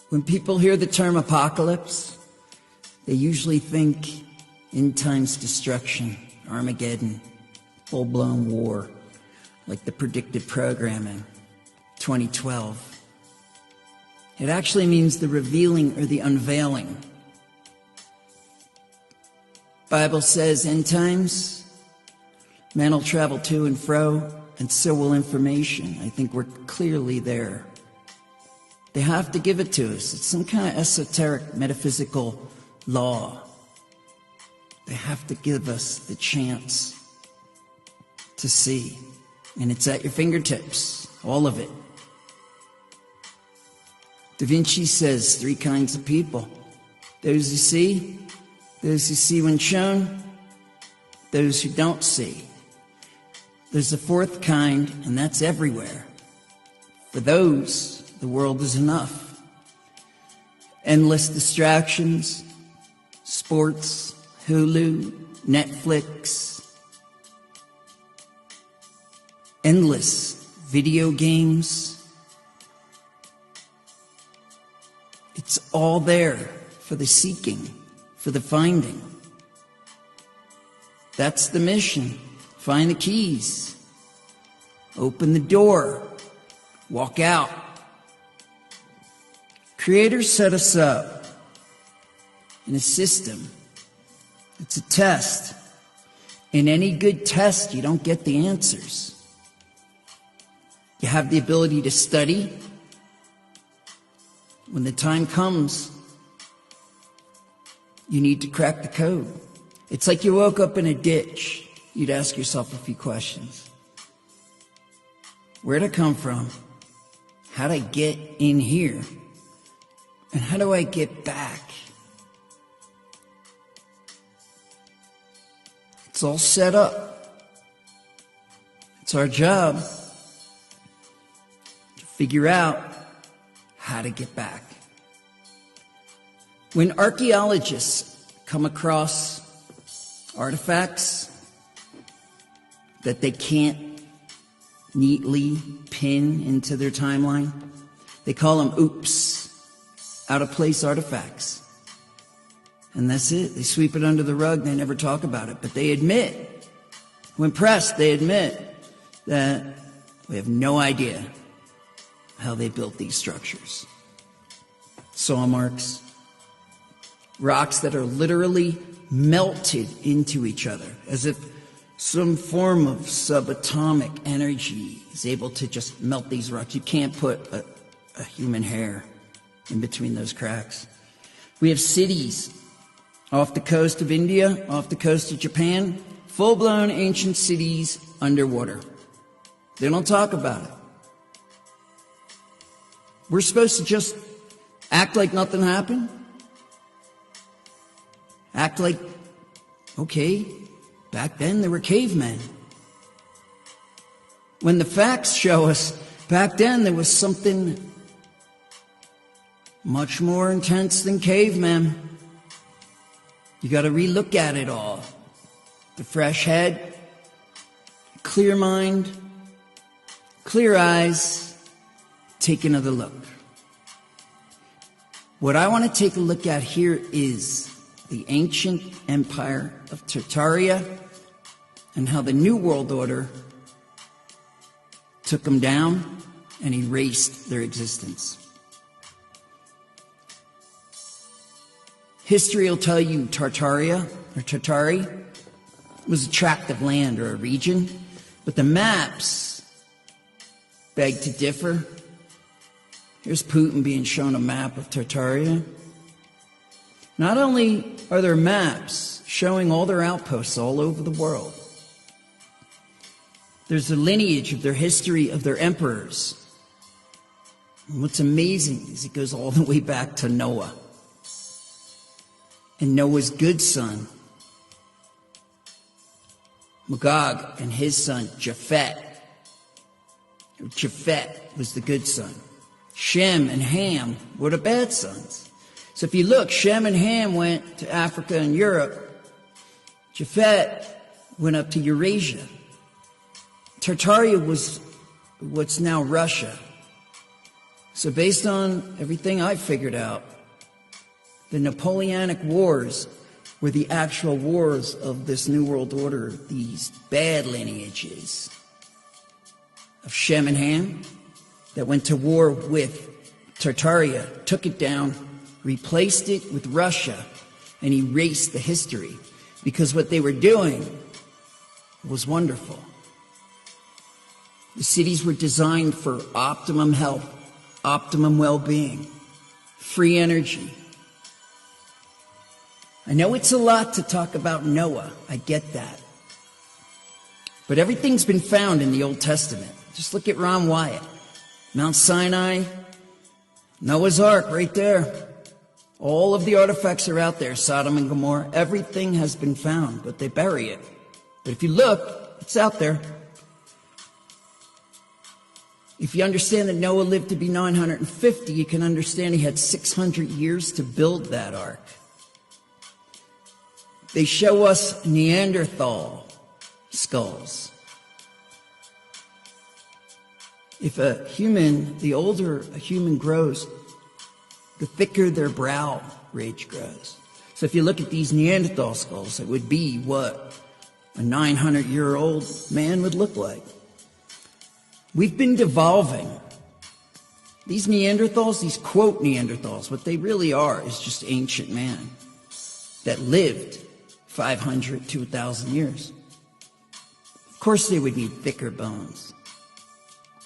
When people hear the term apocalypse, they usually think end times destruction, Armageddon, full-blown war, like the predicted programming, 2012. It actually means the revealing or the unveiling. Bible says end times, man will travel to and fro, and so will information. I think we're clearly there. They have to give it to us. It's some kind of esoteric metaphysical law. They have to give us the chance to see. And it's at your fingertips, all of it. Da Vinci says 3 kinds of people. Those who see, those who see when shown, those who don't see. There's a 4th kind, and that's everywhere. For those, the world is enough. Endless distractions, sports, Hulu, Netflix, endless video games. It's all there for the seeking, for the finding. That's the mission. Find the keys. Open the door. Walk out. Creator set us up in a system. It's a test. In any good test, you don't get the answers. You have the ability to study. When the time comes, you need to crack the code. It's like you woke up in a ditch. You'd ask yourself a few questions. Where'd I come from? How'd I get in here? And how do I get back? It's all set up. It's our job to figure out how to get back. When archaeologists come across artifacts that they can't neatly pin into their timeline, they call them oops, out-of-place artifacts. And that's it. They sweep it under the rug. They never talk about it. But they admit, when pressed, they admit that we have no idea how they built these structures. Saw marks, rocks that are literally melted into each other, as if some form of subatomic energy is able to just melt these rocks. You can't put a human hair in between those cracks. We have cities off the coast of India, off the coast of Japan, full-blown ancient cities underwater. They don't talk about it. We're supposed to just act like nothing happened? Act like, okay, back then there were cavemen. When the facts show us back then there was something much more intense than cavemen. You got to relook at it all. The fresh head, clear mind, clear eyes, take another look. What I want to take a look at here is the ancient empire of Tartaria and how the New World Order took them down and erased their existence. History will tell you Tartaria, or Tartari, was a tract of land or a region, but the maps beg to differ. Here's Putin being shown a map of Tartaria. Not only are there maps showing all their outposts all over the world, there's a lineage of their history of their emperors. And what's amazing is it goes all the way back to Noah. And Noah's good son, Magog, and his son, Japhet. Japhet was the good son. Shem and Ham were the bad sons. So if you look, Shem and Ham went to Africa and Europe. Japhet went up to Eurasia. Tartaria was what's now Russia. So based on everything I figured out, the Napoleonic Wars were the actual wars of this New World Order, these bad lineages of Shem and Ham that went to war with Tartaria, took it down, replaced it with Russia, and erased the history. Because what they were doing was wonderful. The cities were designed for optimum health, optimum well-being, free energy. I know it's a lot to talk about Noah. I get that. But everything's been found in the Old Testament. Just look at Ron Wyatt. Mount Sinai, Noah's Ark right there. All of the artifacts are out there, Sodom and Gomorrah. Everything has been found, but they bury it. But if you look, it's out there. If you understand that Noah lived to be 950, you can understand he had 600 years to build that ark. They show us Neanderthal skulls. If the older a human grows, the thicker their brow ridge grows. So if you look at these Neanderthal skulls, it would be what a 900-year-old man would look like. We've been devolving. These Neanderthals, these quote Neanderthals, what they really are is just ancient man that lived 500 to 1,000 years. Of course they would need thicker bones.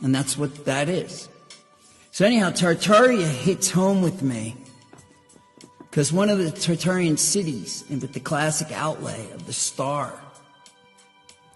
And that's what that is. So anyhow, Tartaria hits home with me because one of the Tartarian cities, and with the classic outlay of the star,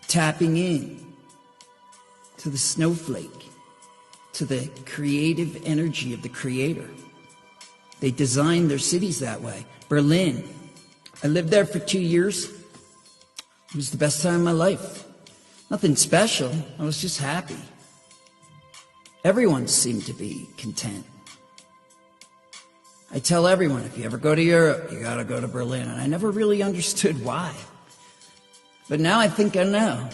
tapping in to the snowflake, to the creative energy of the creator. They designed their cities that way. Berlin. I lived there for 2 years. It was the best time of my life. Nothing special. I was just happy. Everyone seemed to be content. I tell everyone, if you ever go to Europe, you gotta go to Berlin. And I never really understood why. But now I think I know.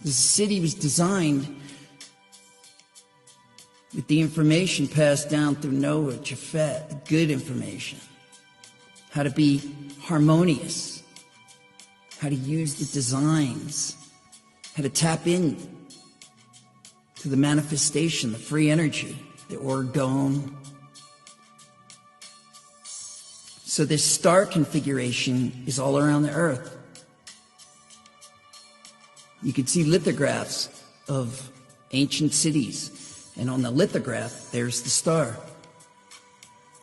The city was designed with the information passed down through Noah, Japhet, good information. How to be harmonious. How to use the designs. How to tap in to the manifestation, the free energy, the orgone. So this star configuration is all around the earth. You can see lithographs of ancient cities. And on the lithograph, there's the star.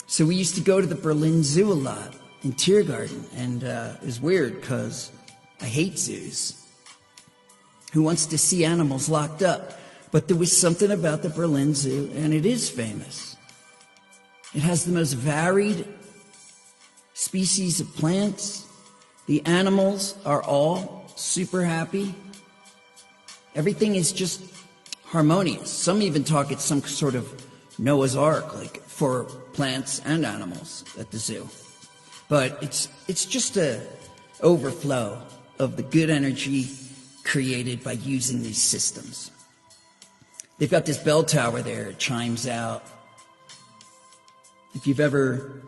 So we used to go to the Berlin Zoo a lot in Tiergarten. And it was weird because I hate zoos. Who wants to see animals locked up? But there was something about the Berlin Zoo, and it is famous. It has the most varied species of plants. The animals are all super happy. Everything is just harmonious. Some even talk it's some sort of Noah's Ark, like for plants and animals at the zoo. But it's just a overflow of the good energy created by using these systems. They've got this bell tower there. It chimes out. If you've ever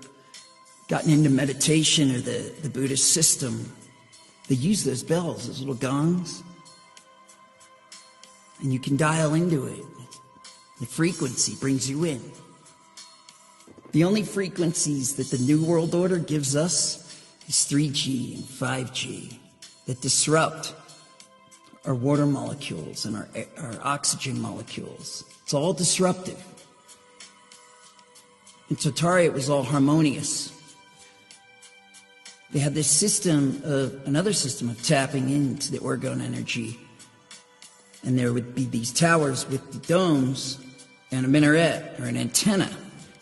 gotten into meditation or the Buddhist system, they use those bells, those little gongs. And you can dial into it. The frequency brings you in. The only frequencies that the New World Order gives us is 3G and 5G that disrupt our water molecules and our oxygen molecules. It's all disruptive. In Tartaria, it was all harmonious. They had this system another system of tapping into the orgone energy. And there would be these towers with the domes and a minaret or an antenna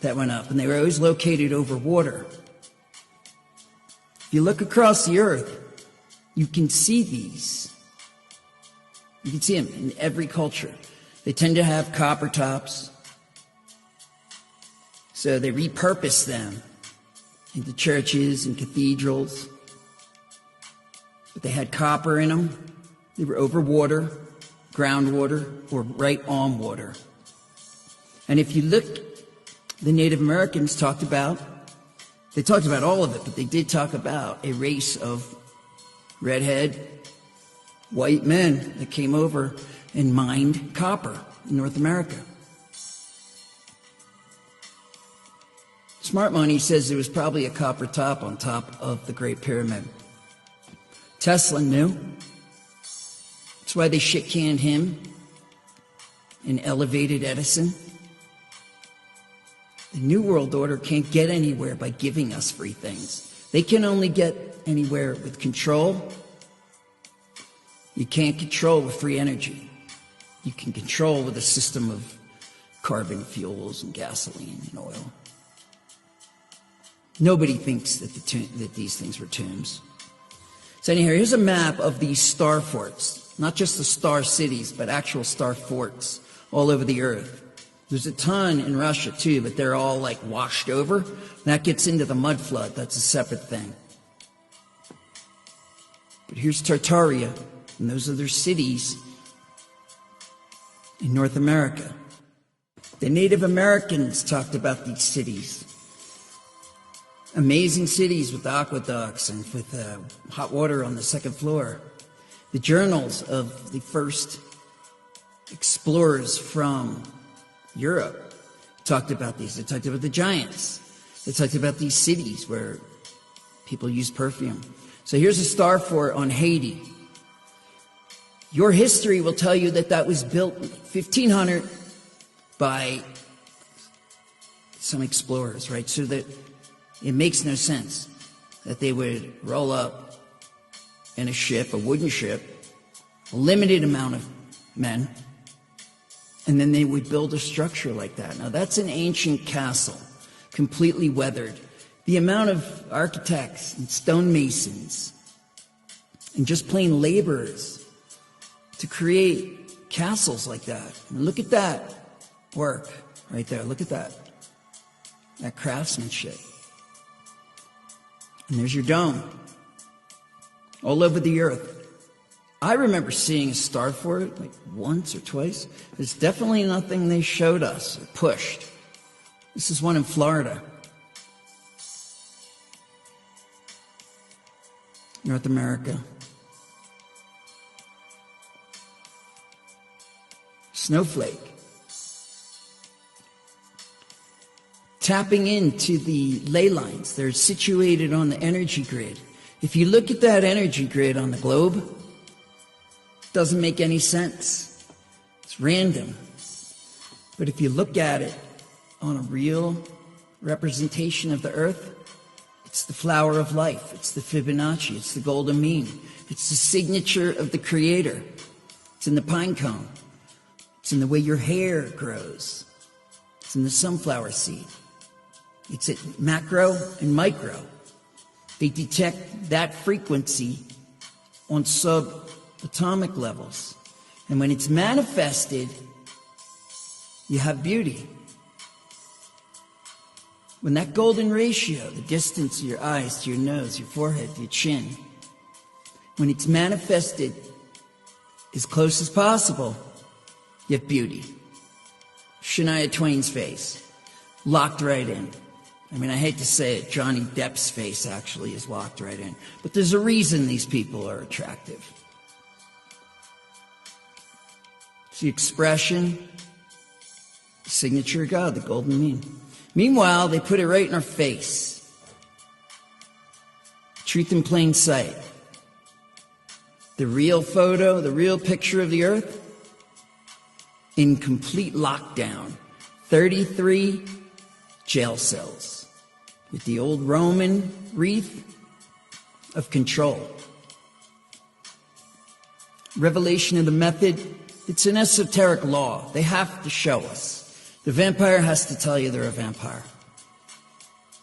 that went up. And they were always located over water. If you look across the earth, you can see these. You can see them in every culture. They tend to have copper tops. So they repurpose them into churches and cathedrals. But they had copper in them. They were over water, groundwater, or right on water. And if you look the Native Americans talked about all of it, but they did talk about a race of redhead white men that came over and mined copper in North America. Smart Money says there was probably a copper top on top of the Great Pyramid. Tesla knew. That's why they shit-canned him and elevated Edison. The New World Order can't get anywhere by giving us free things. They can only get anywhere with control. You can't control with free energy. You can control with a system of carbon fuels and gasoline and oil. Nobody thinks that these things were tombs. So anyhow, here's a map of these star forts. Not just the star cities, but actual star forts all over the earth. There's a ton in Russia too, but they're all like washed over. That gets into the mud flood. That's a separate thing. But here's Tartaria, and those are their cities in North America. The Native Americans talked about these cities. Amazing cities with aqueducts and with hot water on the second floor. The journals of the first explorers from Europe talked about these. They talked about the giants. They talked about these cities where people use perfume. So here's a star fort on Haiti. Your history will tell you that that was built in 1500 by some explorers, right? So that it makes no sense that they would roll up in a ship, a wooden ship, a limited amount of men, and then they would build a structure like that. Now, that's an ancient castle, completely weathered. The amount of architects and stonemasons and just plain laborers to create castles like that. And look at that work right there. Look at that craftsmanship. And there's your dome all over the earth. I remember seeing a star fort like once or twice. There's definitely nothing they showed us or pushed. This is one in Florida. North America. Snowflake. Tapping into the ley lines. They're situated on the energy grid. If you look at that energy grid on the globe, it doesn't make any sense. It's random. But if you look at it on a real representation of the earth, it's the flower of life. It's the Fibonacci. It's the golden mean. It's the signature of the Creator. It's in the pine cone. It's in the way your hair grows. It's in the sunflower seed. It's at macro and micro. They detect that frequency on subatomic levels. And when it's manifested, you have beauty. When that golden ratio, the distance of your eyes to your nose, your forehead, your chin, when it's manifested as close as possible, you have beauty. Shania Twain's face, locked right in. I mean, I hate to say it, Johnny Depp's face actually is locked right in. But there's a reason these people are attractive. It's the expression, the signature of God, the golden mean. Meanwhile, they put it right in our face. Truth in plain sight. The real photo, the real picture of the earth, in complete lockdown. 33 jail cells with the old Roman wreath of control. Revelation of the method, it's an esoteric law. They have to show us. The vampire has to tell you they're a vampire.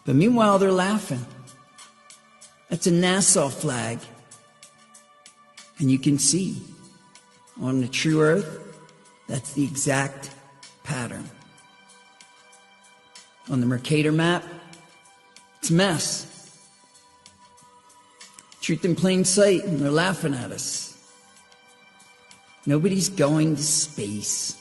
But meanwhile, they're laughing. That's a Nassau flag. And you can see on the true earth, that's the exact pattern. On the Mercator map, it's a mess. Truth in plain sight, and they're laughing at us. Nobody's going to space.